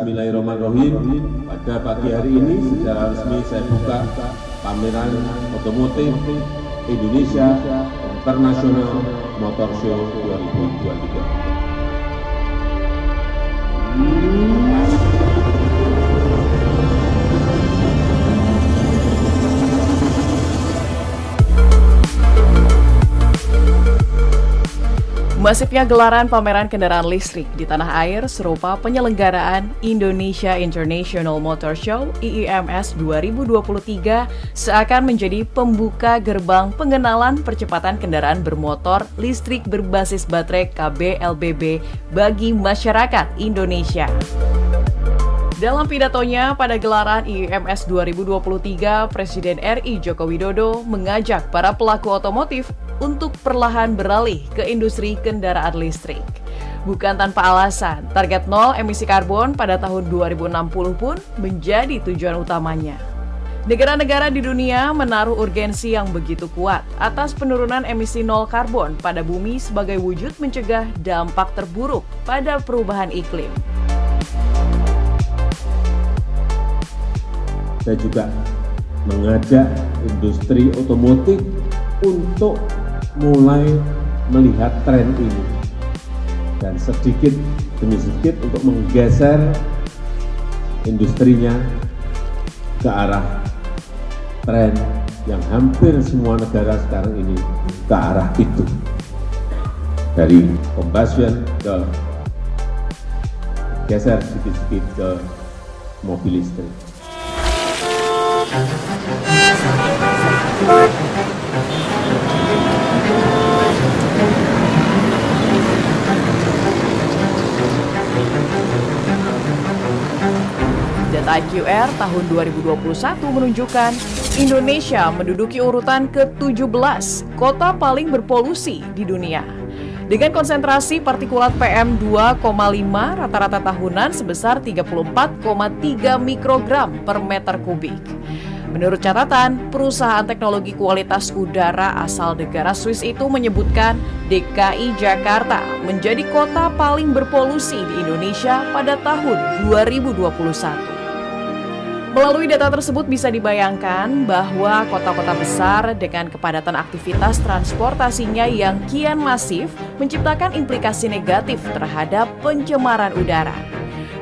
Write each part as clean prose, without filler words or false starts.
Bismillahirrahmanirrahim. Pada pagi hari ini secara resmi saya buka pameran otomotif Indonesia International Motor Show 2023. Masifnya gelaran pameran kendaraan listrik di tanah air serupa penyelenggaraan Indonesia International Motor Show IIMS 2023 seakan menjadi pembuka gerbang pengenalan percepatan kendaraan bermotor listrik berbasis baterai KBLBB bagi masyarakat Indonesia. Dalam pidatonya pada gelaran IIMS 2023, Presiden RI Joko Widodo mengajak para pelaku otomotif untuk perlahan beralih ke industri kendaraan listrik. Bukan tanpa alasan, target nol emisi karbon pada tahun 2060 pun menjadi tujuan utamanya. Negara-negara di dunia menaruh urgensi yang begitu kuat atas penurunan emisi nol karbon pada bumi sebagai wujud mencegah dampak terburuk pada perubahan iklim. Saya juga mengajak industri otomotif untuk mulai melihat tren ini dan sedikit demi sedikit untuk menggeser industrinya ke arah tren yang hampir semua negara sekarang ini ke arah itu, dari combustion ke geser sedikit-sedikit ke mobil listrik. Data IQR tahun 2021 menunjukkan Indonesia menduduki urutan ke-17 kota paling berpolusi di dunia. Dengan konsentrasi partikulat PM2,5 rata-rata tahunan sebesar 34,3 mikrogram per meter kubik. Menurut catatan, perusahaan teknologi kualitas udara asal negara Swiss itu menyebutkan DKI Jakarta menjadi kota paling berpolusi di Indonesia pada tahun 2021. Melalui data tersebut bisa dibayangkan bahwa kota-kota besar dengan kepadatan aktivitas transportasinya yang kian masif menciptakan implikasi negatif terhadap pencemaran udara.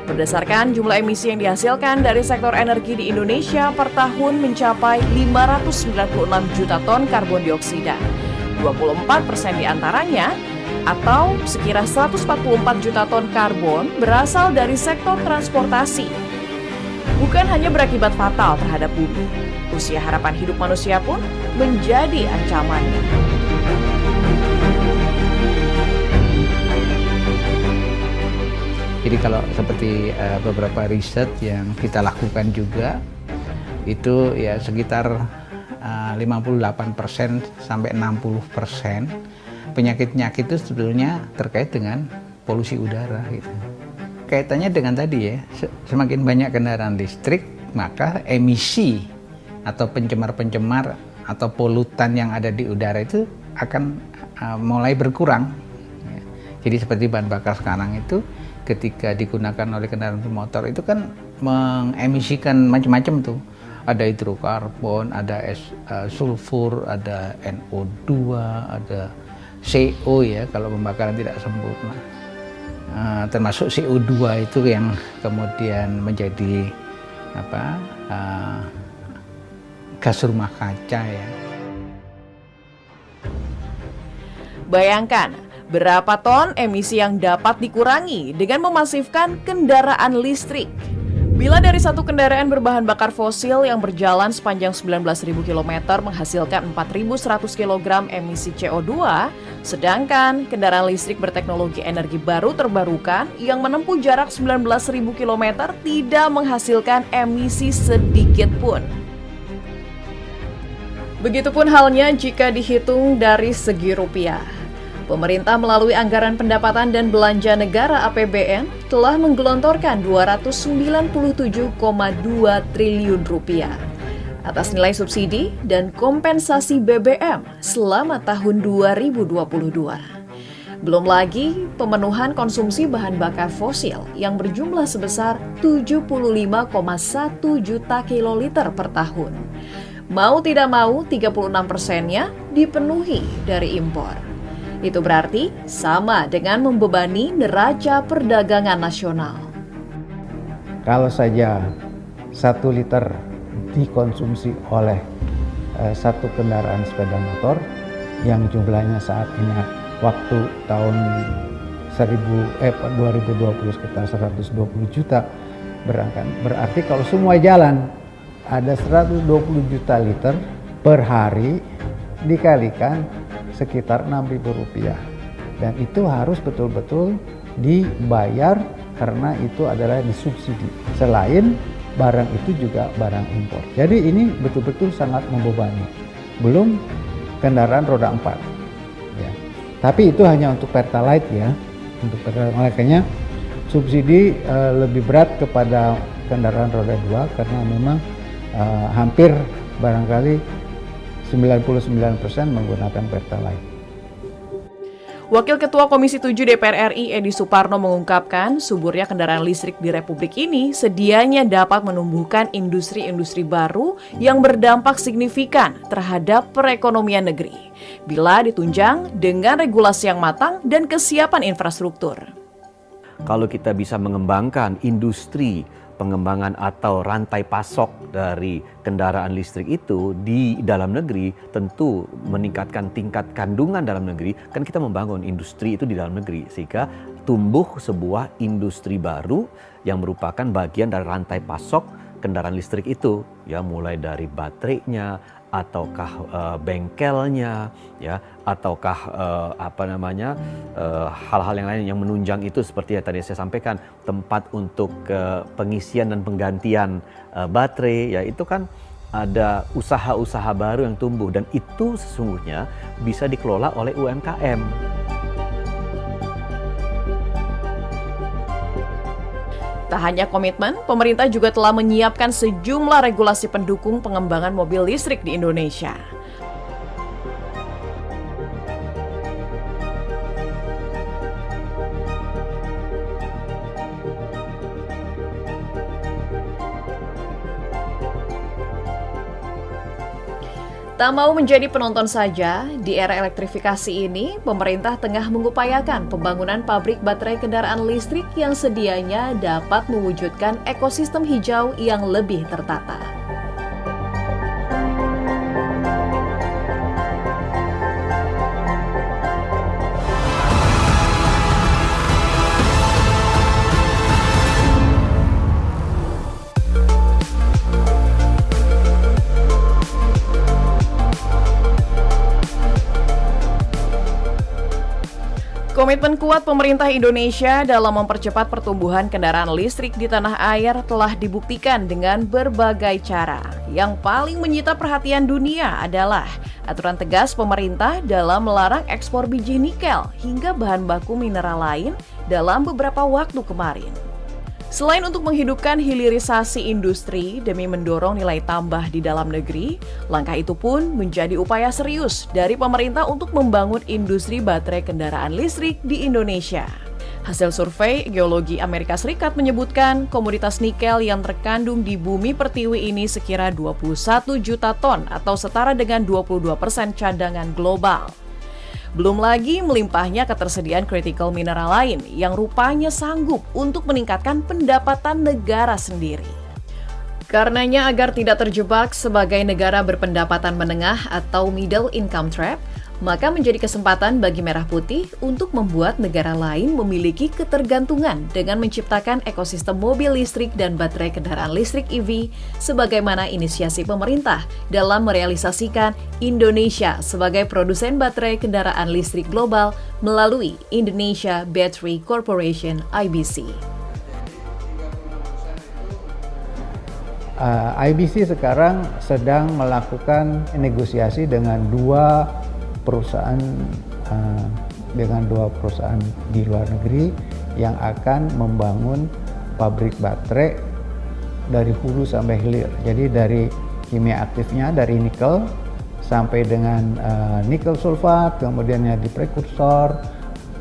Berdasarkan jumlah emisi yang dihasilkan dari sektor energi di Indonesia per tahun mencapai 596 juta ton karbon dioksida. 24% diantaranya atau sekira 144 juta ton karbon berasal dari sektor transportasi. Bukan hanya berakibat fatal terhadap bumi, usia harapan hidup manusia pun menjadi ancamannya. Jadi kalau seperti beberapa riset yang kita lakukan juga, itu ya sekitar 58% sampai 60% penyakit-penyakit itu sebetulnya terkait dengan polusi udara gitu. Kaitannya dengan tadi ya, semakin banyak kendaraan listrik, maka emisi atau pencemar-pencemar atau polutan yang ada di udara itu akan mulai berkurang. Jadi seperti bahan bakar sekarang itu ketika digunakan oleh kendaraan bermotor itu kan mengemisikan macam-macam tuh. Ada hidrokarbon, ada sulfur, ada NO2, ada CO ya kalau pembakaran tidak sempurna. Termasuk CO2 itu yang kemudian menjadi gas rumah kaca ya. Bayangkan berapa ton emisi yang dapat dikurangi dengan memasifkan kendaraan listrik. Bila dari satu kendaraan berbahan bakar fosil yang berjalan sepanjang 19.000 km menghasilkan 4.100 kg emisi CO2, sedangkan kendaraan listrik berteknologi energi baru terbarukan yang menempuh jarak 19.000 km tidak menghasilkan emisi sedikit pun. Begitupun halnya jika dihitung dari segi rupiah. Pemerintah melalui anggaran pendapatan dan belanja negara APBN telah menggelontorkan 297,2 triliun rupiah atas nilai subsidi dan kompensasi BBM selama tahun 2022. Belum lagi pemenuhan konsumsi bahan bakar fosil yang berjumlah sebesar 75,1 juta kiloliter per tahun. Mau tidak mau, 36%-nya dipenuhi dari impor. Itu berarti sama dengan membebani neraca perdagangan nasional. Kalau saja 1 liter dikonsumsi oleh satu kendaraan sepeda motor yang jumlahnya saat ini waktu tahun 2020 sekitar 120 juta berarti kalau semua jalan ada 120 juta liter per hari dikalikan sekitar Rp6.000 dan itu harus betul-betul dibayar karena itu adalah disubsidi. Selain barang itu juga barang impor. Jadi ini betul-betul sangat membebani. Belum kendaraan roda 4. Ya. Tapi itu hanya untuk Pertalite ya. Untuk Pertalite makanya subsidi lebih berat kepada kendaraan roda 2 karena memang hampir barangkali 99% menggunakan Pertalite. Wakil Ketua Komisi 7 DPR RI Edi Suparno mengungkapkan suburnya kendaraan listrik di Republik ini sedianya dapat menumbuhkan industri-industri baru yang berdampak signifikan terhadap perekonomian negeri bila ditunjang dengan regulasi yang matang dan kesiapan infrastruktur. Kalau kita bisa mengembangkan industri pengembangan atau rantai pasok dari kendaraan listrik itu di dalam negeri, tentu meningkatkan tingkat kandungan dalam negeri, kan kita membangun industri itu di dalam negeri sehingga tumbuh sebuah industri baru yang merupakan bagian dari rantai pasok kendaraan listrik itu, ya mulai dari baterainya ataukah bengkelnya, ya ataukah hal-hal yang lain yang menunjang itu seperti yang tadi saya sampaikan, tempat untuk pengisian dan penggantian baterai, ya itu kan ada usaha-usaha baru yang tumbuh dan itu sesungguhnya bisa dikelola oleh UMKM. Tak hanya komitmen, pemerintah juga telah menyiapkan sejumlah regulasi pendukung pengembangan mobil listrik di Indonesia. Tak mau menjadi penonton saja, di era elektrifikasi ini, pemerintah tengah mengupayakan pembangunan pabrik baterai kendaraan listrik yang sedianya dapat mewujudkan ekosistem hijau yang lebih tertata. Komitmen kuat pemerintah Indonesia dalam mempercepat pertumbuhan kendaraan listrik di tanah air telah dibuktikan dengan berbagai cara. Yang paling menyita perhatian dunia adalah aturan tegas pemerintah dalam melarang ekspor biji nikel hingga bahan baku mineral lain dalam beberapa waktu kemarin. Selain untuk menghidupkan hilirisasi industri demi mendorong nilai tambah di dalam negeri, langkah itu pun menjadi upaya serius dari pemerintah untuk membangun industri baterai kendaraan listrik di Indonesia. Hasil survei Geologi Amerika Serikat menyebutkan komoditas nikel yang terkandung di bumi pertiwi ini sekira 21 juta ton atau setara dengan 22% cadangan global. Belum lagi melimpahnya ketersediaan critical mineral lain yang rupanya sanggup untuk meningkatkan pendapatan negara sendiri. Karenanya agar tidak terjebak sebagai negara berpendapatan menengah atau middle income trap, maka menjadi kesempatan bagi Merah Putih untuk membuat negara lain memiliki ketergantungan dengan menciptakan ekosistem mobil listrik dan baterai kendaraan listrik EV sebagaimana inisiasi pemerintah dalam merealisasikan Indonesia sebagai produsen baterai kendaraan listrik global melalui Indonesia Battery Corporation (IBC). IBC sekarang sedang melakukan negosiasi dengan dua perusahaan di luar negeri yang akan membangun pabrik baterai dari hulu sampai hilir. Jadi dari kimia aktifnya dari nikel sampai dengan nikel sulfat, kemudian di prekursor,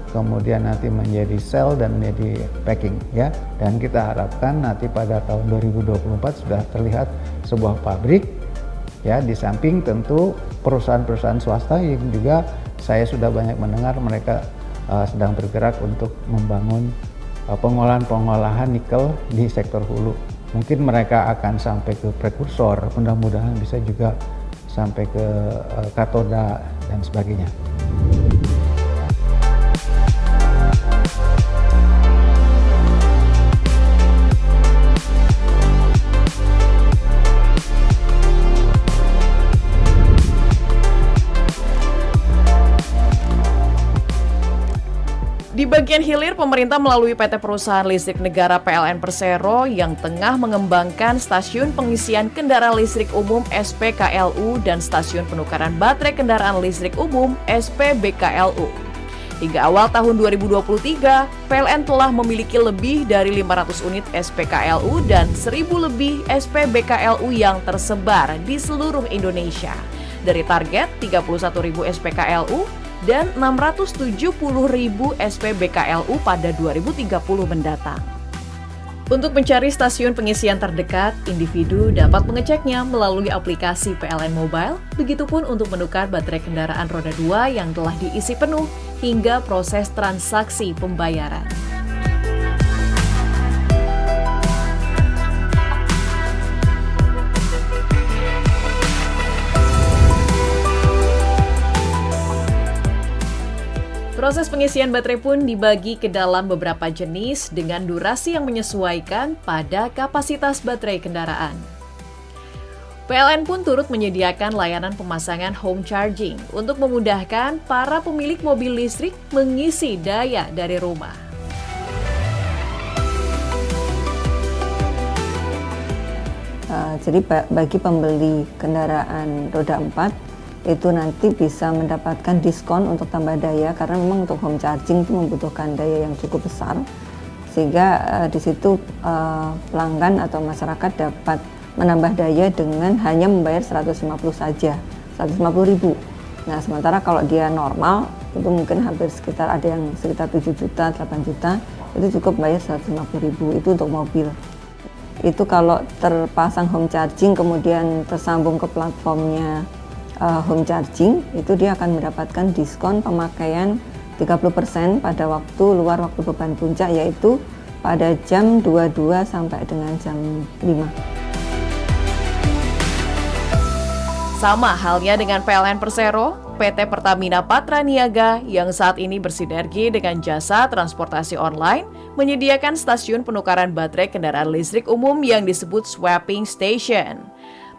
kemudian nanti menjadi sel dan menjadi packing ya. Dan kita harapkan nanti pada tahun 2024 sudah terlihat sebuah pabrik ya, di samping tentu perusahaan-perusahaan swasta yang juga saya sudah banyak mendengar mereka sedang bergerak untuk membangun pengolahan nikel di sektor hulu. Mungkin mereka akan sampai ke prekursor, mudah-mudahan bisa juga sampai ke katoda dan sebagainya. Di bagian hilir, pemerintah melalui PT Perusahaan Listrik Negara PLN Persero yang tengah mengembangkan stasiun pengisian kendaraan listrik umum SPKLU dan stasiun penukaran baterai kendaraan listrik umum SPBKLU. Hingga awal tahun 2023, PLN telah memiliki lebih dari 500 unit SPKLU dan 1.000 lebih SPBKLU yang tersebar di seluruh Indonesia. Dari target 31.000 SPKLU dan 670.000 SPBKLU pada 2030 mendatang. Untuk mencari stasiun pengisian terdekat, individu dapat mengeceknya melalui aplikasi PLN Mobile, begitupun untuk menukar baterai kendaraan roda 2 yang telah diisi penuh hingga proses transaksi pembayaran. Proses pengisian baterai pun dibagi ke dalam beberapa jenis dengan durasi yang menyesuaikan pada kapasitas baterai kendaraan. PLN pun turut menyediakan layanan pemasangan home charging untuk memudahkan para pemilik mobil listrik mengisi daya dari rumah. Jadi bagi pembeli kendaraan roda 4, itu nanti bisa mendapatkan diskon untuk tambah daya, karena memang untuk home charging itu membutuhkan daya yang cukup besar, sehingga di situ pelanggan atau masyarakat dapat menambah daya dengan hanya membayar 150 saja, 150.000. Nah, sementara kalau dia normal itu mungkin hampir sekitar 7 juta, 8 juta, itu cukup bayar 150.000 itu untuk mobil. Itu kalau terpasang home charging kemudian tersambung ke platformnya home charging, itu dia akan mendapatkan diskon pemakaian 30% pada luar waktu beban puncak, yaitu pada jam 22 sampai dengan jam 5. Sama halnya dengan PLN Persero, PT Pertamina Patraniaga yang saat ini bersinergi dengan jasa transportasi online menyediakan stasiun penukaran baterai kendaraan listrik umum yang disebut swapping station.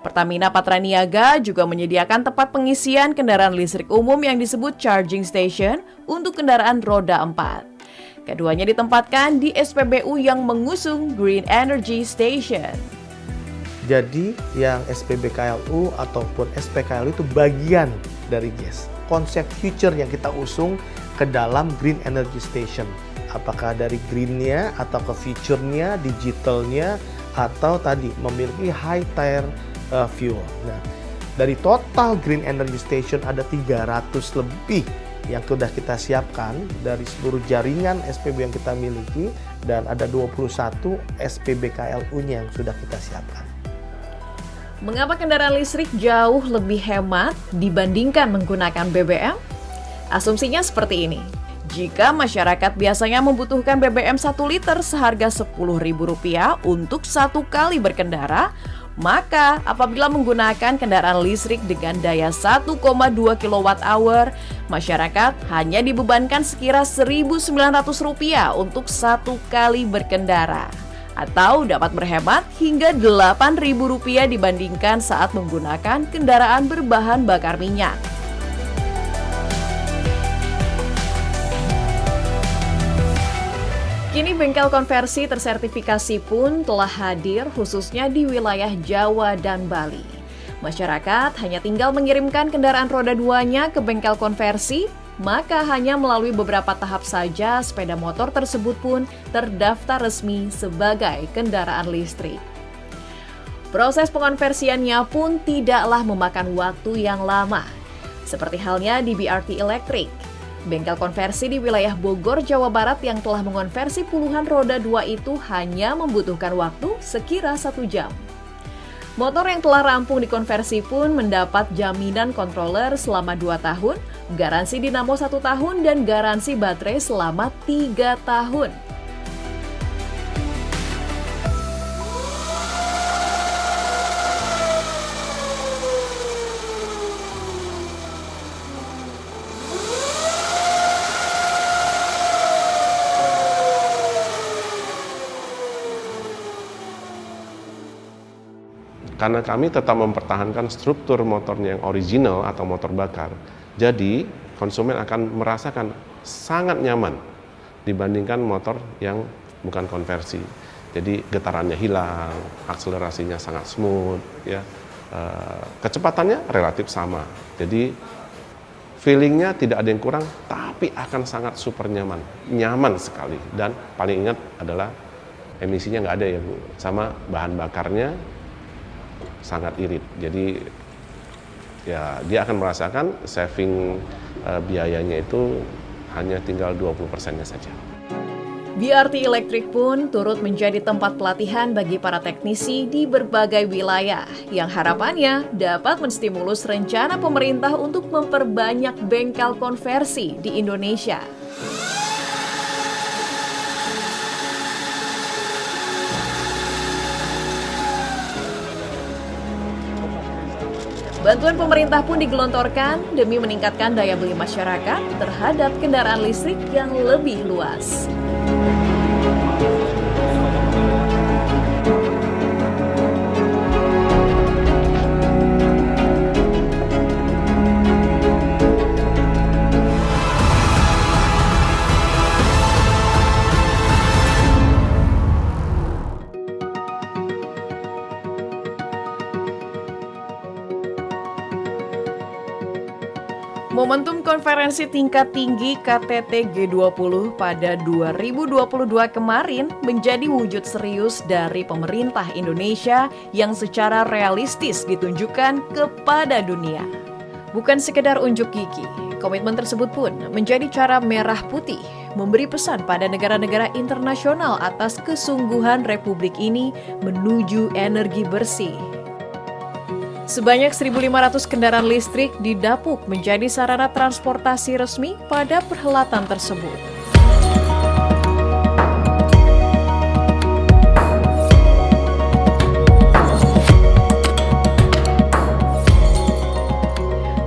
Pertamina Patraniaga juga menyediakan tempat pengisian kendaraan listrik umum yang disebut charging station untuk kendaraan roda 4. Keduanya ditempatkan di SPBU yang mengusung Green Energy Station. Jadi yang SPBKLU ataupun SPKLU itu bagian dari GES. Konsep future yang kita usung ke dalam Green Energy Station. Apakah dari green-nya atau ke future-nya, digital-nya, atau tadi memiliki high tire fuel. Nah, dari total Green Energy Station ada 300 lebih yang sudah kita siapkan dari seluruh jaringan SPB yang kita miliki, dan ada 21 SPBKLU-nya yang sudah kita siapkan. Mengapa kendaraan listrik jauh lebih hemat dibandingkan menggunakan BBM? Asumsinya seperti ini. Jika masyarakat biasanya membutuhkan BBM 1 liter seharga Rp10.000 untuk 1 kali berkendara, maka apabila menggunakan kendaraan listrik dengan daya 1,2 kWh, masyarakat hanya dibebankan sekira Rp1.900 untuk 1 kali berkendara, atau dapat berhemat hingga Rp8.000 dibandingkan saat menggunakan kendaraan berbahan bakar minyak. Kini bengkel konversi tersertifikasi pun telah hadir khususnya di wilayah Jawa dan Bali. Masyarakat hanya tinggal mengirimkan kendaraan roda 2-nya ke bengkel konversi, maka hanya melalui beberapa tahap saja sepeda motor tersebut pun terdaftar resmi sebagai kendaraan listrik. Proses pengonversiannya pun tidaklah memakan waktu yang lama. Seperti halnya di BRT elektrik. Bengkel konversi di wilayah Bogor, Jawa Barat yang telah mengonversi puluhan roda 2 itu hanya membutuhkan waktu sekira 1 jam. Motor yang telah rampung dikonversi pun mendapat jaminan controller selama 2 tahun, garansi dinamo 1 tahun, dan garansi baterai selama 3 tahun. Karena kami tetap mempertahankan struktur motornya yang original atau motor bakar, jadi konsumen akan merasakan sangat nyaman dibandingkan motor yang bukan konversi. Jadi getarannya hilang, akselerasinya sangat smooth, ya, kecepatannya relatif sama. Jadi feelingnya tidak ada yang kurang, tapi akan sangat super nyaman sekali. Dan paling ingat adalah emisinya nggak ada ya Bu, sama bahan bakarnya sangat irit. Jadi ya dia akan merasakan saving biayanya itu hanya tinggal 20%-nya saja. BRT Electric pun turut menjadi tempat pelatihan bagi para teknisi di berbagai wilayah yang harapannya dapat menstimulus rencana pemerintah untuk memperbanyak bengkel konversi di Indonesia. Bantuan pemerintah pun digelontorkan demi meningkatkan daya beli masyarakat terhadap kendaraan listrik yang lebih luas. Momentum konferensi tingkat tinggi KTT G20 pada 2022 kemarin menjadi wujud serius dari pemerintah Indonesia yang secara realistis ditunjukkan kepada dunia. Bukan sekedar unjuk gigi, komitmen tersebut pun menjadi cara merah putih memberi pesan pada negara-negara internasional atas kesungguhan Republik ini menuju energi bersih. Sebanyak 1.500 kendaraan listrik didapuk menjadi sarana transportasi resmi pada perhelatan tersebut.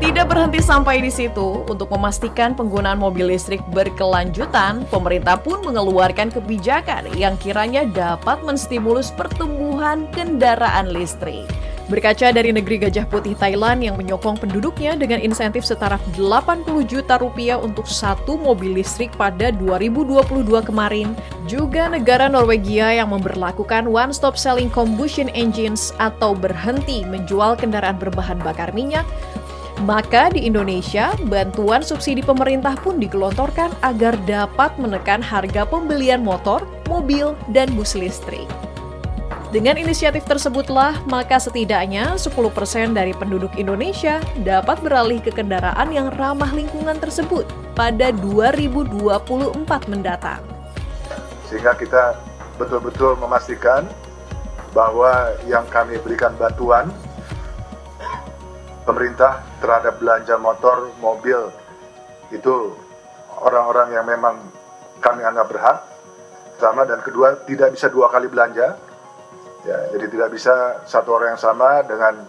Tidak berhenti sampai di situ, untuk memastikan penggunaan mobil listrik berkelanjutan, pemerintah pun mengeluarkan kebijakan yang kiranya dapat menstimulus pertumbuhan kendaraan listrik. Berkaca dari negeri Gajah Putih Thailand yang menyokong penduduknya dengan insentif setara 80 juta rupiah untuk 1 mobil listrik pada 2022 kemarin, juga negara Norwegia yang memberlakukan one-stop selling combustion engines atau berhenti menjual kendaraan berbahan bakar minyak, maka di Indonesia, bantuan subsidi pemerintah pun digelontorkan agar dapat menekan harga pembelian motor, mobil, dan bus listrik. Dengan inisiatif tersebutlah, maka setidaknya 10% dari penduduk Indonesia dapat beralih ke kendaraan yang ramah lingkungan tersebut pada 2024 mendatang. Sehingga kita betul-betul memastikan bahwa yang kami berikan bantuan pemerintah terhadap belanja motor, mobil, itu orang-orang yang memang kami anggap berhak, pertama, dan kedua, tidak bisa 2 kali belanja. Ya, jadi tidak bisa satu orang yang sama dengan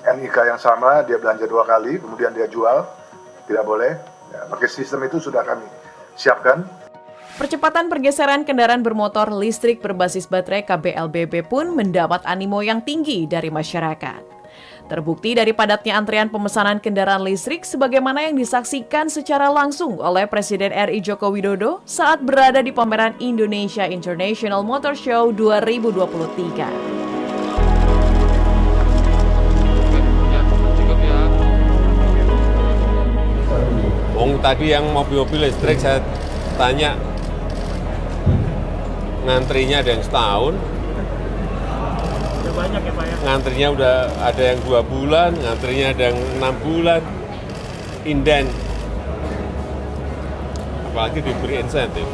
NIK yang sama, dia belanja 2 kali, kemudian dia jual, tidak boleh. Ya, pakai sistem itu sudah kami siapkan. Percepatan pergeseran kendaraan bermotor listrik berbasis baterai KBLBB pun mendapat animo yang tinggi dari masyarakat. Terbukti dari padatnya antrean pemesanan kendaraan listrik sebagaimana yang disaksikan secara langsung oleh Presiden RI Joko Widodo saat berada di pameran Indonesia International Motor Show 2023. Tadi yang mobil-mobil listrik saya tanya ngantrinya ada yang setahun. Banyak ya Pak ya? Ngantrinya udah ada yang 2 bulan, ngantrinya ada yang 6 bulan, inden. apalagi diberi insentif.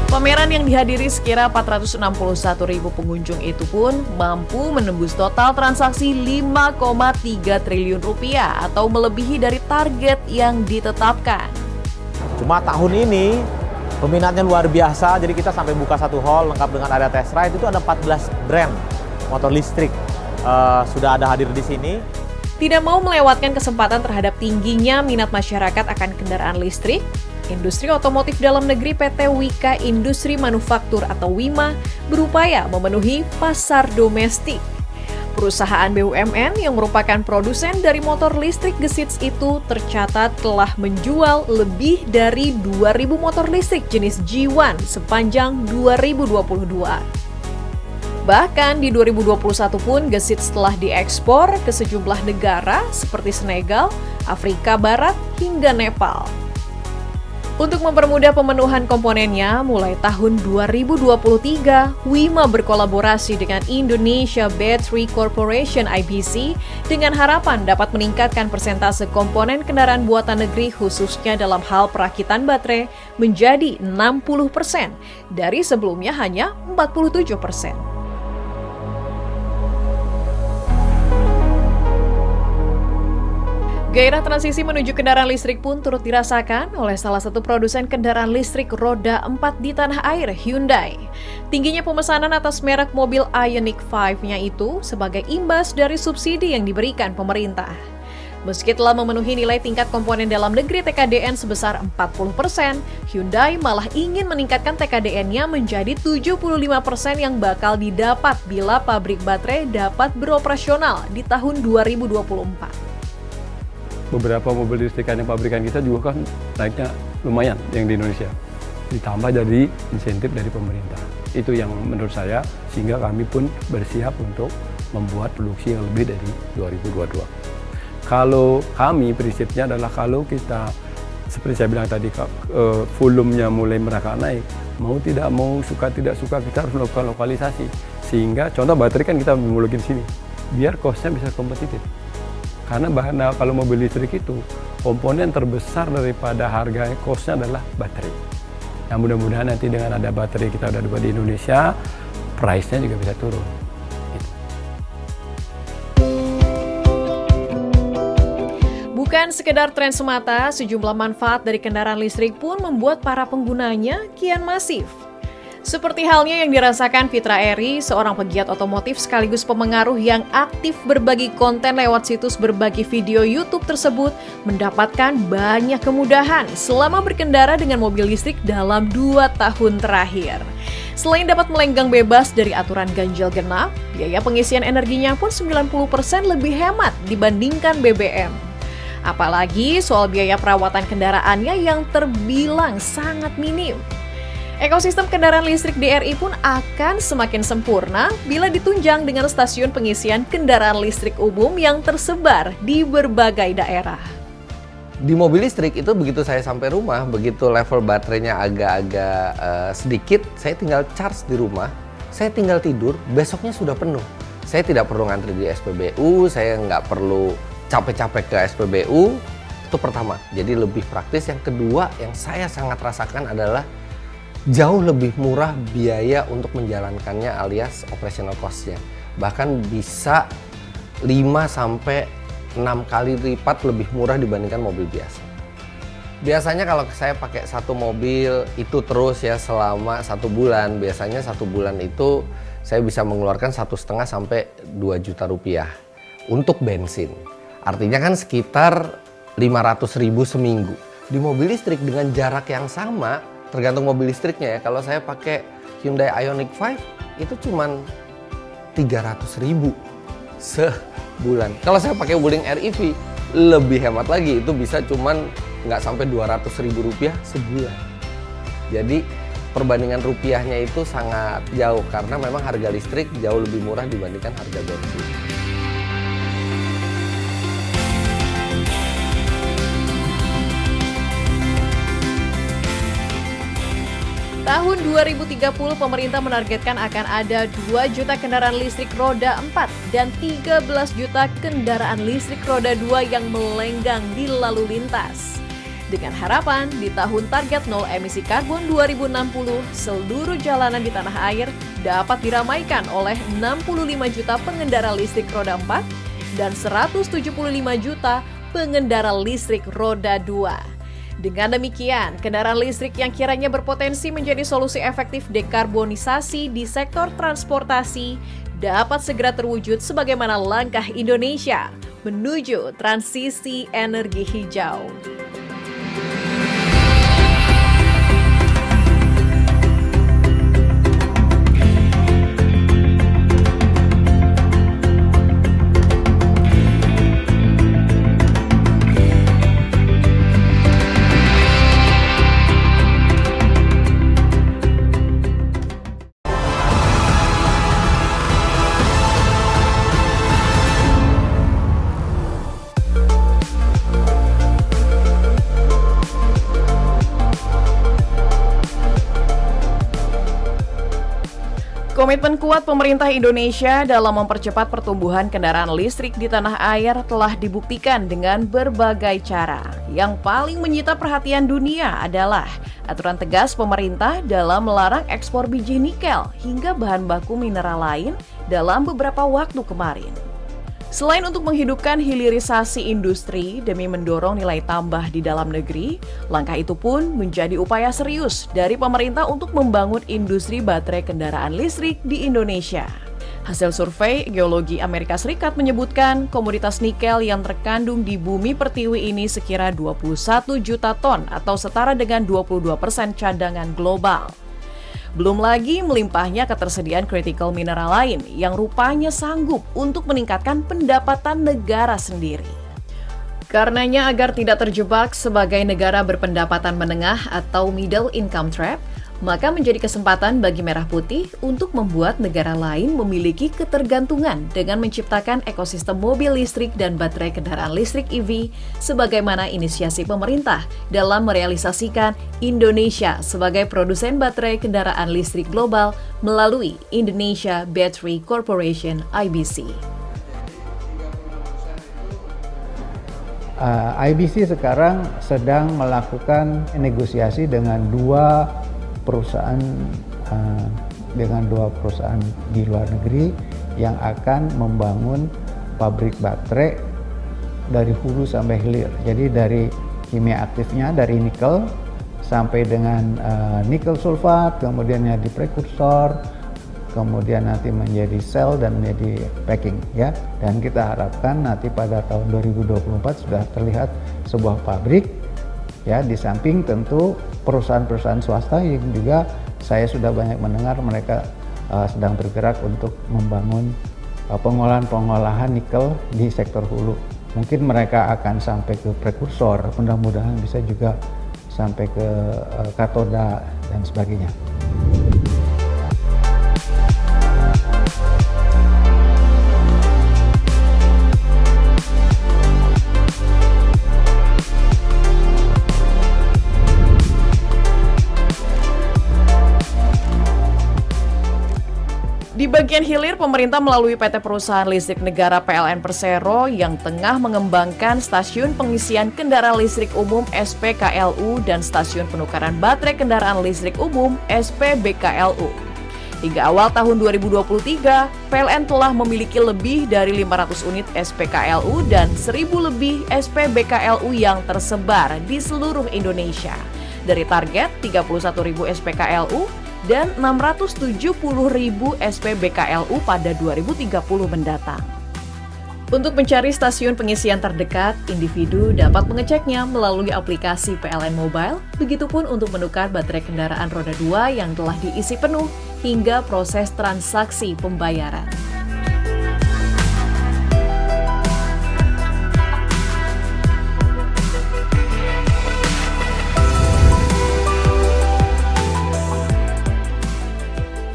Pameran yang dihadiri sekira 461.000 pengunjung itu pun mampu menembus total transaksi 5,3 triliun rupiah atau melebihi dari target yang ditetapkan. Cuma tahun ini peminatnya luar biasa, jadi kita sampai buka satu hall lengkap dengan area test ride, itu ada 14 brand motor listrik sudah ada hadir di sini. Tidak mau melewatkan kesempatan terhadap tingginya minat masyarakat akan kendaraan listrik, Industri Otomotif Dalam Negeri PT Wika Industri Manufaktur atau WIMA berupaya memenuhi pasar domestik. Perusahaan BUMN yang merupakan produsen dari motor listrik Gesits itu tercatat telah menjual lebih dari 2.000 motor listrik jenis G1 sepanjang 2022. Bahkan di 2021 pun Gesits telah diekspor ke sejumlah negara seperti Senegal, Afrika Barat, hingga Nepal. Untuk mempermudah pemenuhan komponennya, mulai tahun 2023, WIMA berkolaborasi dengan Indonesia Battery Corporation (IBC) dengan harapan dapat meningkatkan persentase komponen kendaraan buatan negeri khususnya dalam hal perakitan baterai menjadi 60% dari sebelumnya hanya 47%. Gairah transisi menuju kendaraan listrik pun turut dirasakan oleh salah satu produsen kendaraan listrik roda 4 di tanah air, Hyundai. Tingginya pemesanan atas merek mobil Ioniq 5-nya itu sebagai imbas dari subsidi yang diberikan pemerintah. Meski telah memenuhi nilai tingkat komponen dalam negeri TKDN sebesar 40%, Hyundai malah ingin meningkatkan TKDN-nya menjadi 75% yang bakal didapat bila pabrik baterai dapat beroperasional di tahun 2024. Beberapa mobil listrikan yang pabrikan kita juga kan naiknya lumayan yang di Indonesia. Ditambah jadi insentif dari pemerintah. Itu yang menurut saya sehingga kami pun bersiap untuk membuat produksi yang lebih dari 2022. Kalau kami prinsipnya adalah kalau kita seperti saya bilang tadi volumenya mulai merangkak naik, mau tidak mau suka tidak suka kita harus melakukan lokalisasi. Sehingga contoh baterai kan kita memiliki di sini biar cost-nya bisa kompetitif. Karena kalau mobil listrik itu komponen terbesar daripada harga cost-nya adalah baterai. Nah mudah-mudahan nanti dengan ada baterai kita udah buat di Indonesia, price-nya juga bisa turun. Bukan sekedar tren semata, sejumlah manfaat dari kendaraan listrik pun membuat para penggunanya kian masif. Seperti halnya yang dirasakan Fitra Eri, seorang pegiat otomotif sekaligus pemengaruh yang aktif berbagi konten lewat situs berbagi video YouTube tersebut, mendapatkan banyak kemudahan selama berkendara dengan mobil listrik dalam 2 tahun terakhir. Selain dapat melenggang bebas dari aturan ganjil genap, biaya pengisian energinya pun 90% lebih hemat dibandingkan BBM. Apalagi soal biaya perawatan kendaraannya yang terbilang sangat minim. Ekosistem kendaraan listrik di RI pun akan semakin sempurna bila ditunjang dengan stasiun pengisian kendaraan listrik umum yang tersebar di berbagai daerah. Di mobil listrik itu begitu saya sampai rumah, begitu level baterainya agak-agak sedikit, saya tinggal charge di rumah, saya tinggal tidur, besoknya sudah penuh. Saya tidak perlu ngantri di SPBU, saya nggak perlu capek-capek ke SPBU, itu pertama. Jadi lebih praktis. Yang kedua yang saya sangat rasakan adalah jauh lebih murah biaya untuk menjalankannya alias operational cost-nya. Bahkan bisa 5-6 kali lipat lebih murah dibandingkan mobil biasa. Biasanya kalau saya pakai satu mobil itu terus ya selama 1 bulan, biasanya 1 bulan itu saya bisa mengeluarkan 1,5 sampai 2 juta rupiah untuk bensin. Artinya kan sekitar 500.000 seminggu. Di mobil listrik dengan jarak yang sama, tergantung mobil listriknya ya. Kalau saya pakai Hyundai Ioniq 5 itu cuman 300.000 sebulan. Kalau saya pakai Wuling REV lebih hemat lagi, itu bisa cuman nggak sampai 200.000 rupiah sebulan. Jadi perbandingan rupiahnya itu sangat jauh karena memang harga listrik jauh lebih murah dibandingkan harga bensin. tahun 2030, pemerintah menargetkan akan ada 2 juta kendaraan listrik roda 4 dan 13 juta kendaraan listrik roda 2 yang melenggang di lalu lintas. Dengan harapan di tahun target nol emisi karbon 2060, seluruh jalanan di tanah air dapat diramaikan oleh 65 juta pengendara listrik roda 4 dan 175 juta pengendara listrik roda 2. Dengan demikian, kendaraan listrik yang kiranya berpotensi menjadi solusi efektif dekarbonisasi di sektor transportasi dapat segera terwujud sebagaimana langkah Indonesia menuju transisi energi hijau. Komitmen kuat pemerintah Indonesia dalam mempercepat pertumbuhan kendaraan listrik di tanah air telah dibuktikan dengan berbagai cara. Yang paling menyita perhatian dunia adalah aturan tegas pemerintah dalam melarang ekspor biji nikel hingga bahan baku mineral lain dalam beberapa waktu kemarin. Selain untuk menghidupkan hilirisasi industri demi mendorong nilai tambah di dalam negeri, langkah itu pun menjadi upaya serius dari pemerintah untuk membangun industri baterai kendaraan listrik di Indonesia. Hasil survei Geologi Amerika Serikat menyebutkan komoditas nikel yang terkandung di bumi pertiwi ini sekira 21 juta ton atau setara dengan 22% cadangan global. Belum lagi melimpahnya ketersediaan critical mineral lain yang rupanya sanggup untuk meningkatkan pendapatan negara sendiri. Karenanya agar tidak terjebak sebagai negara berpendapatan menengah atau middle income trap, maka menjadi kesempatan bagi Merah Putih untuk membuat negara lain memiliki ketergantungan dengan menciptakan ekosistem mobil listrik dan baterai kendaraan listrik EV sebagaimana inisiasi pemerintah dalam merealisasikan Indonesia sebagai produsen baterai kendaraan listrik global melalui Indonesia Battery Corporation (IBC). IBC sekarang sedang melakukan negosiasi dengan dua perusahaan di luar negeri yang akan membangun pabrik baterai dari hulu sampai hilir. Jadi dari kimia aktifnya dari nikel sampai dengan nikel sulfat, kemudian jadi prekursor, kemudian nanti menjadi sel dan menjadi packing ya. Dan kita harapkan nanti pada tahun 2024 sudah terlihat sebuah pabrik ya, di samping tentu perusahaan-perusahaan swasta yang juga saya sudah banyak mendengar mereka sedang bergerak untuk membangun pengolahan nikel di sektor hulu. Mungkin mereka akan sampai ke prekursor, mudah-mudahan bisa juga sampai ke katoda dan sebagainya. Di bagian hilir, pemerintah melalui PT Perusahaan Listrik Negara PLN Persero yang tengah mengembangkan stasiun pengisian kendaraan listrik umum SPKLU dan stasiun penukaran baterai kendaraan listrik umum SPBKLU. Hingga awal tahun 2023, PLN telah memiliki lebih dari 500 unit SPKLU dan 1.000 lebih SPBKLU yang tersebar di seluruh Indonesia. Dari target 31.000 SPKLU dan 670.000 SPBKLU pada 2030 mendatang. Untuk mencari stasiun pengisian terdekat, individu dapat mengeceknya melalui aplikasi PLN Mobile, begitupun untuk menukar baterai kendaraan roda 2 yang telah diisi penuh hingga proses transaksi pembayaran.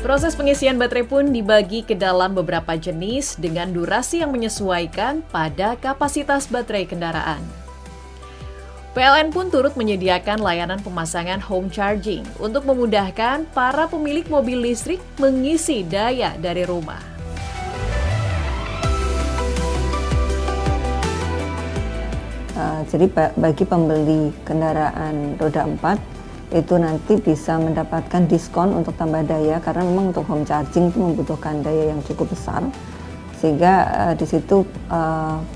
Proses pengisian baterai pun dibagi ke dalam beberapa jenis dengan durasi yang menyesuaikan pada kapasitas baterai kendaraan. PLN pun turut menyediakan layanan pemasangan home charging untuk memudahkan para pemilik mobil listrik mengisi daya dari rumah. Jadi bagi pembeli kendaraan roda 4 itu nanti bisa mendapatkan diskon untuk tambah daya karena memang untuk home charging itu membutuhkan daya yang cukup besar, sehingga di situ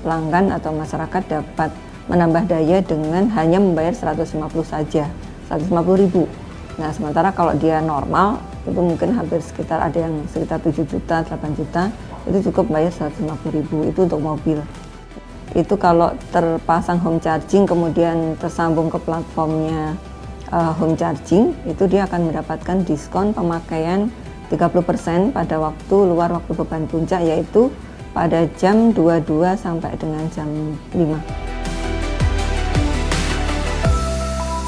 pelanggan atau masyarakat dapat menambah daya dengan hanya membayar 150 saja, 150.000. Nah, sementara kalau dia normal itu mungkin hampir sekitar ada yang sekitar 7 juta, 8 juta, itu cukup bayar 150.000 itu untuk mobil. Itu kalau terpasang home charging kemudian tersambung ke platformnya home charging, itu dia akan mendapatkan diskon pemakaian 30% pada luar waktu beban puncak, yaitu pada jam 22 sampai dengan jam 5.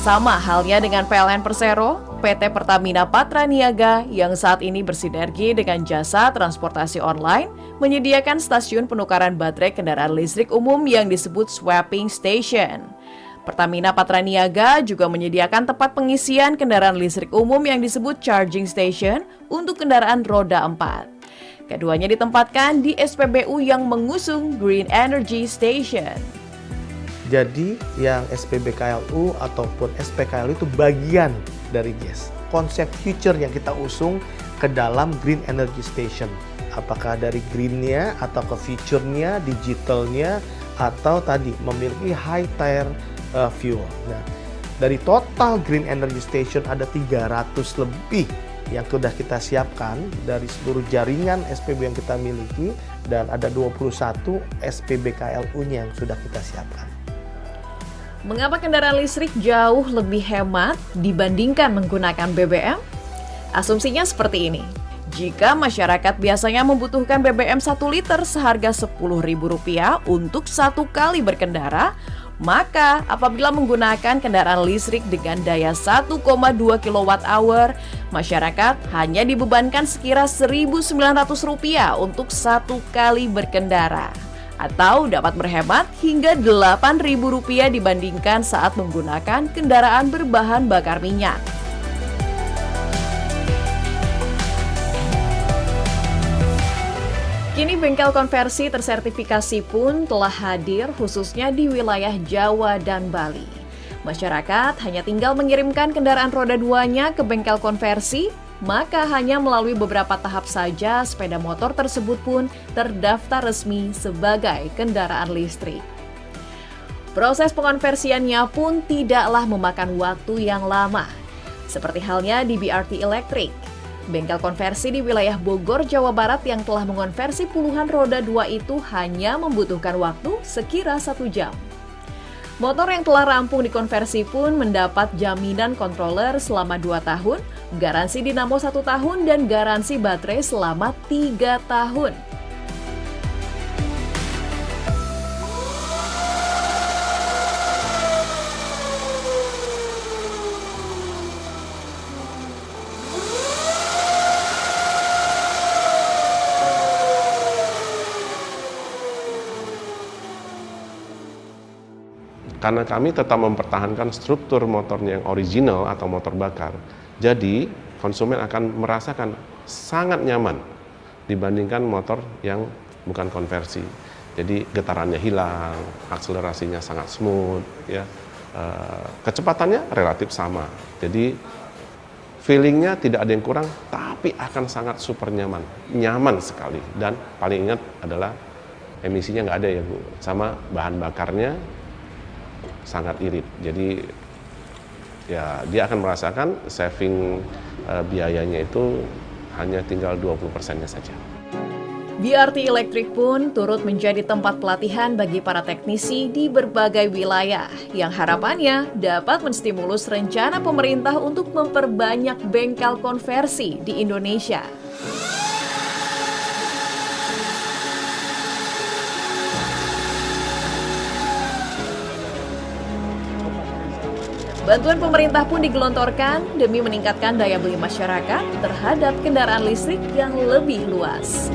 Sama halnya dengan PLN Persero, PT Pertamina Patraniaga yang saat ini bersinergi dengan jasa transportasi online menyediakan stasiun penukaran baterai kendaraan listrik umum yang disebut swapping station. Pertamina Patraniaga juga menyediakan tempat pengisian kendaraan listrik umum yang disebut charging station untuk kendaraan roda 4. Keduanya ditempatkan di SPBU yang mengusung Green Energy Station. Jadi yang SPBKLU ataupun SPKLU itu bagian dari GES. Konsep future yang kita usung ke dalam Green Energy Station. Apakah dari greennya atau ke future-nya, digitalnya, atau tadi memiliki high tire fuel. Nah, dari total Green Energy Station ada 300 lebih yang sudah kita siapkan dari seluruh jaringan SPB yang kita miliki, dan ada 21 SPBKLU-nya yang sudah kita siapkan. Mengapa kendaraan listrik jauh lebih hemat dibandingkan menggunakan BBM? Asumsinya seperti ini. Jika masyarakat biasanya membutuhkan BBM 1 liter seharga Rp10.000 untuk 1 kali berkendara, maka apabila menggunakan kendaraan listrik dengan daya 1,2 kWh, masyarakat hanya dibebankan sekira Rp1.900 untuk 1 kali berkendara, atau dapat berhemat hingga Rp8.000 dibandingkan saat menggunakan kendaraan berbahan bakar minyak. Kini bengkel konversi tersertifikasi pun telah hadir khususnya di wilayah Jawa dan Bali. Masyarakat hanya tinggal mengirimkan kendaraan roda 2-nya ke bengkel konversi, maka hanya melalui beberapa tahap saja sepeda motor tersebut pun terdaftar resmi sebagai kendaraan listrik. Proses pengonversiannya pun tidaklah memakan waktu yang lama. Seperti halnya di BRT Electric. Bengkel konversi di wilayah Bogor, Jawa Barat yang telah mengonversi puluhan roda 2 itu hanya membutuhkan waktu sekira 1 jam. Motor yang telah rampung dikonversi pun mendapat jaminan controller selama 2 tahun, garansi dinamo 1 tahun, dan garansi baterai selama 3 tahun. Karena kami tetap mempertahankan struktur motornya yang original atau motor bakar, jadi konsumen akan merasakan sangat nyaman dibandingkan motor yang bukan konversi. Jadi getarannya hilang, akselerasinya sangat smooth, ya, kecepatannya relatif sama. Jadi feelingnya tidak ada yang kurang, tapi akan sangat super nyaman sekali. Dan paling ingat adalah emisinya nggak ada ya Bu, sama bahan bakarnya sangat irit. Jadi ya dia akan merasakan saving biayanya itu hanya tinggal 20%-nya saja. BRT Electric pun turut menjadi tempat pelatihan bagi para teknisi di berbagai wilayah yang harapannya dapat menstimulus rencana pemerintah untuk memperbanyak bengkel konversi di Indonesia. Bantuan pemerintah pun digelontorkan demi meningkatkan daya beli masyarakat terhadap kendaraan listrik yang lebih luas.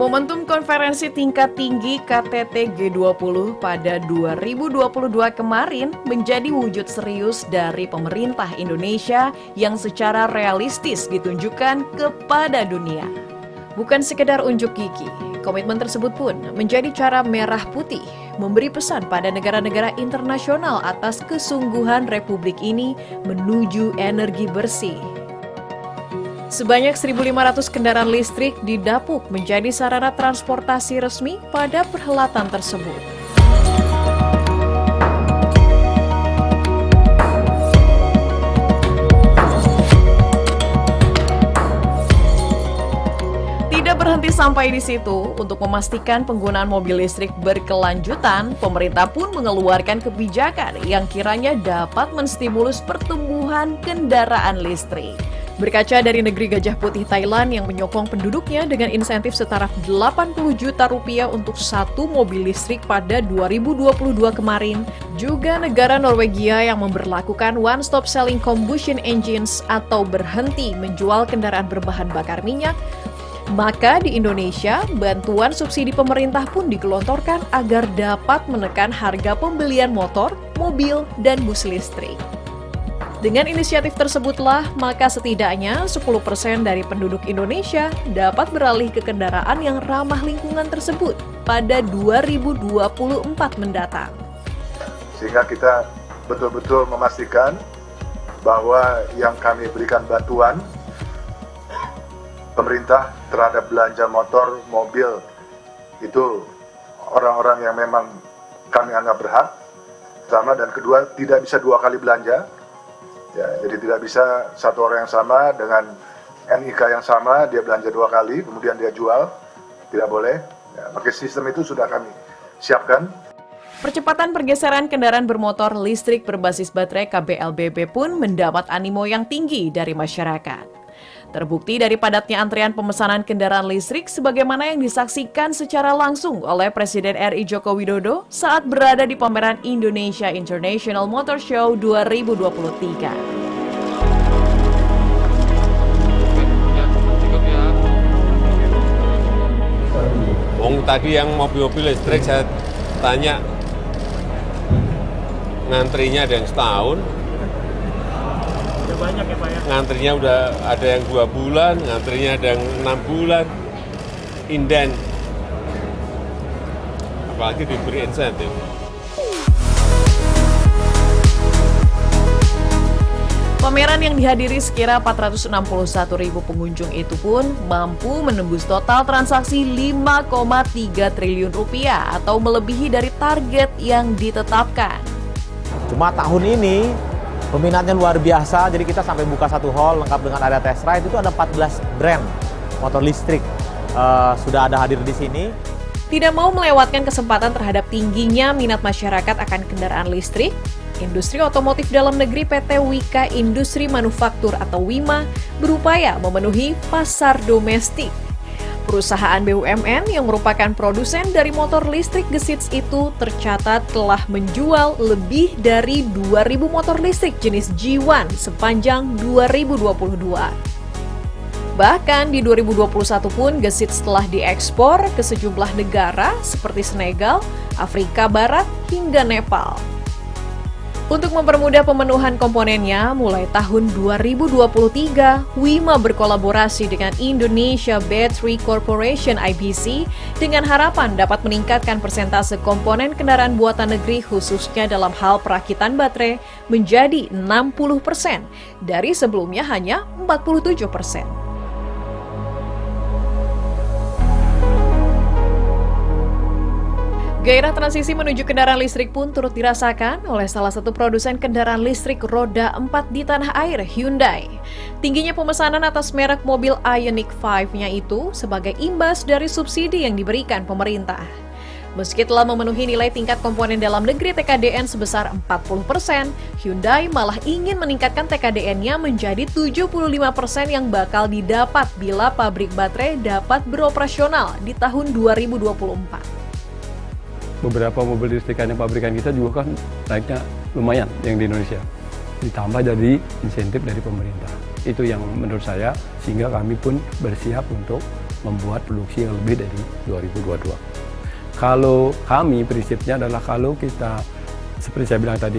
Momentum konferensi tingkat tinggi KTT G20 pada 2022 kemarin menjadi wujud serius dari pemerintah Indonesia yang secara realistis ditunjukkan kepada dunia. Bukan sekedar unjuk gigi, komitmen tersebut pun menjadi cara merah putih memberi pesan pada negara-negara internasional atas kesungguhan Republik ini menuju energi bersih. Sebanyak 1.500 kendaraan listrik didapuk menjadi sarana transportasi resmi pada perhelatan tersebut. Tidak berhenti sampai di situ, untuk memastikan penggunaan mobil listrik berkelanjutan, pemerintah pun mengeluarkan kebijakan yang kiranya dapat menstimulus pertumbuhan kendaraan listrik. Berkaca dari negeri Gajah Putih Thailand yang menyokong penduduknya dengan insentif setara 80 juta rupiah untuk satu mobil listrik pada 2022 kemarin, juga negara Norwegia yang memberlakukan one-stop selling combustion engines atau berhenti menjual kendaraan berbahan bakar minyak, maka di Indonesia, bantuan subsidi pemerintah pun digelontorkan agar dapat menekan harga pembelian motor, mobil, dan bus listrik. Dengan inisiatif tersebutlah, maka setidaknya 10% dari penduduk Indonesia dapat beralih ke kendaraan yang ramah lingkungan tersebut pada 2024 mendatang. Sehingga kita betul-betul memastikan bahwa yang kami berikan bantuan pemerintah terhadap belanja motor, mobil, itu orang-orang yang memang kami anggap berhak, pertama, dan kedua tidak bisa dua kali belanja. Ya, jadi tidak bisa satu orang yang sama dengan NIK yang sama, dia belanja dua kali, kemudian dia jual, tidak boleh. Ya, maka sistem itu sudah kami siapkan. Percepatan pergeseran kendaraan bermotor listrik berbasis baterai KBLBB pun mendapat animo yang tinggi dari masyarakat. Terbukti dari padatnya antrean pemesanan kendaraan listrik sebagaimana yang disaksikan secara langsung oleh Presiden RI Joko Widodo saat berada di pameran Indonesia International Motor Show 2023. Tadi yang mobil-mobil listrik saya tanya, ngantrinya ada yang setahun. Banyak ya Pak ya? Ngantrinya udah ada yang 2 bulan, ngantrinya ada yang 6 bulan, inden. Apalagi diberi insentif. Pameran yang dihadiri sekira 461.000 pengunjung itu pun mampu menembus total transaksi 5,3 triliun rupiah atau melebihi dari target yang ditetapkan. Cuma tahun ini peminatnya luar biasa, jadi kita sampai buka satu hall lengkap dengan area test ride. Itu ada 14 brand motor listrik sudah ada hadir di sini. Tidak mau melewatkan kesempatan terhadap tingginya minat masyarakat akan kendaraan listrik, industri otomotif dalam negeri PT Wika Industri Manufaktur atau WIMA berupaya memenuhi pasar domestik. Perusahaan BUMN yang merupakan produsen dari motor listrik Gesits itu tercatat telah menjual lebih dari 2.000 motor listrik jenis G1 sepanjang 2022. Bahkan di 2021 pun Gesits telah diekspor ke sejumlah negara seperti Senegal, Afrika Barat, hingga Nepal. Untuk mempermudah pemenuhan komponennya, mulai tahun 2023, WIMA berkolaborasi dengan Indonesia Battery Corporation (IBC) dengan harapan dapat meningkatkan persentase komponen kendaraan buatan negeri khususnya dalam hal perakitan baterai menjadi 60% dari sebelumnya hanya 47%. Gairah transisi menuju kendaraan listrik pun turut dirasakan oleh salah satu produsen kendaraan listrik roda 4 di tanah air, Hyundai. Tingginya pemesanan atas merek mobil Ioniq 5-nya itu sebagai imbas dari subsidi yang diberikan pemerintah. Meski telah memenuhi nilai tingkat komponen dalam negeri TKDN sebesar 40%, Hyundai malah ingin meningkatkan TKDN-nya menjadi 75% yang bakal didapat bila pabrik baterai dapat beroperasional di tahun 2024. Beberapa mobil listrikan yang pabrikan kita juga kan naiknya lumayan yang di Indonesia. Ditambah dari insentif dari pemerintah. Itu yang menurut saya, sehingga kami pun bersiap untuk membuat produksi yang lebih dari 2022. Kalau kami prinsipnya adalah kalau kita seperti saya bilang tadi,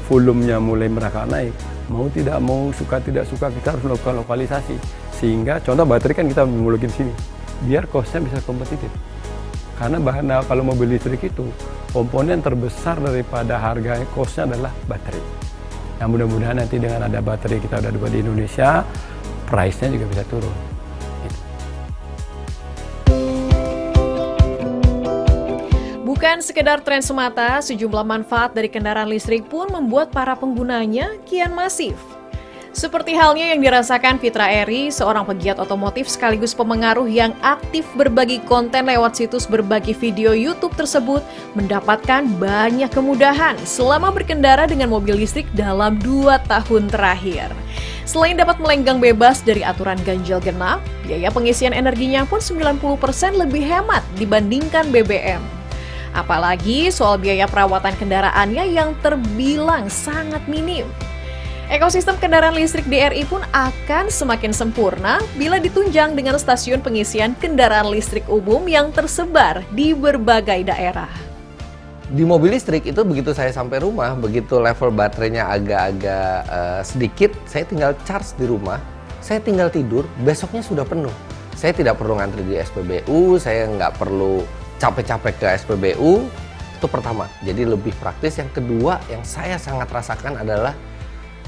volumenya mulai merangkak naik, mau tidak mau, suka tidak suka, kita harus melakukan lokalisasi. Sehingga contoh baterai kan kita memulukin sini, biar costnya bisa kompetitif. Karena kalau mobil listrik itu, komponen terbesar daripada harga costnya adalah baterai. Nah mudah-mudahan nanti dengan ada baterai kita udah buat di Indonesia, price-nya juga bisa turun. Bukan sekedar tren semata, sejumlah manfaat dari kendaraan listrik pun membuat para penggunanya kian masif. Seperti halnya yang dirasakan Fitra Eri, seorang pegiat otomotif sekaligus pemengaruh yang aktif berbagi konten lewat situs berbagi video YouTube tersebut, mendapatkan banyak kemudahan selama berkendara dengan mobil listrik dalam 2 tahun terakhir. Selain dapat melenggang bebas dari aturan ganjil genap, biaya pengisian energinya pun 90% lebih hemat dibandingkan BBM. Apalagi soal biaya perawatan kendaraannya yang terbilang sangat minim. Ekosistem kendaraan listrik di RI pun akan semakin sempurna bila ditunjang dengan stasiun pengisian kendaraan listrik umum yang tersebar di berbagai daerah. Di mobil listrik itu begitu saya sampai rumah, begitu level baterainya agak-agak sedikit, saya tinggal charge di rumah, saya tinggal tidur, besoknya sudah penuh. Saya tidak perlu ngantri di SPBU, saya nggak perlu capek-capek ke SPBU, itu pertama. Jadi lebih praktis. Yang kedua yang saya sangat rasakan adalah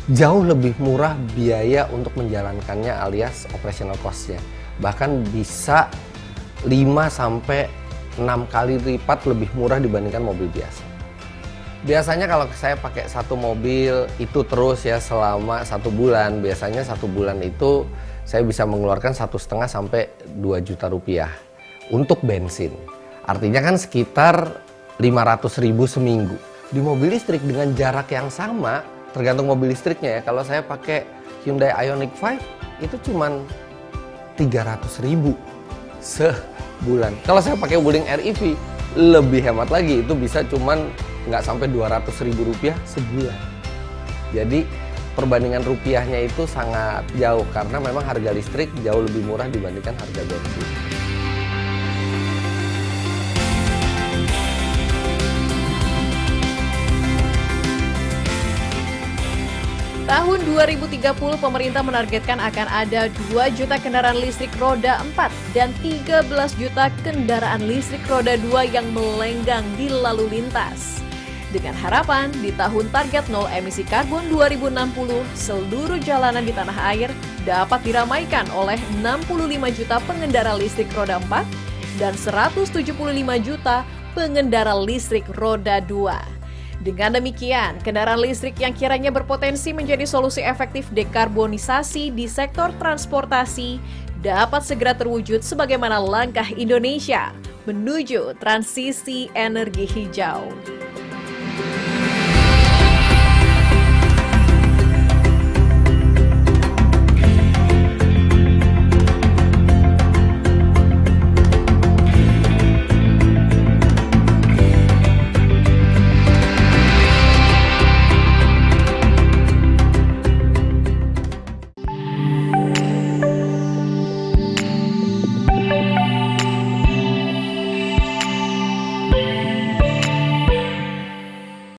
jauh lebih murah biaya untuk menjalankannya alias operational cost-nya. Bahkan bisa 5-6 kali lipat lebih murah dibandingkan mobil biasa. Biasanya kalau saya pakai satu mobil itu terus ya selama 1 bulan, biasanya 1 bulan itu saya bisa mengeluarkan 1,5 sampai 2 juta rupiah untuk bensin. Artinya kan sekitar 500.000 seminggu. Di mobil listrik dengan jarak yang sama, tergantung mobil listriknya ya. Kalau saya pakai Hyundai Ioniq 5 itu cuman 300.000 sebulan. Kalau saya pakai Wuling REV lebih hemat lagi, itu bisa cuman nggak sampai 200.000 rupiah sebulan. Jadi perbandingan rupiahnya itu sangat jauh karena memang harga listrik jauh lebih murah dibandingkan harga bensin. Tahun 2030 pemerintah menargetkan akan ada 2 juta kendaraan listrik roda 4 dan 13 juta kendaraan listrik roda 2 yang melenggang di lalu lintas. Dengan harapan di tahun target nol emisi karbon 2060, seluruh jalanan di tanah air dapat diramaikan oleh 65 juta pengendara listrik roda 4 dan 175 juta pengendara listrik roda 2. Dengan demikian, kendaraan listrik yang kiranya berpotensi menjadi solusi efektif dekarbonisasi di sektor transportasi dapat segera terwujud sebagaimana langkah Indonesia menuju transisi energi hijau.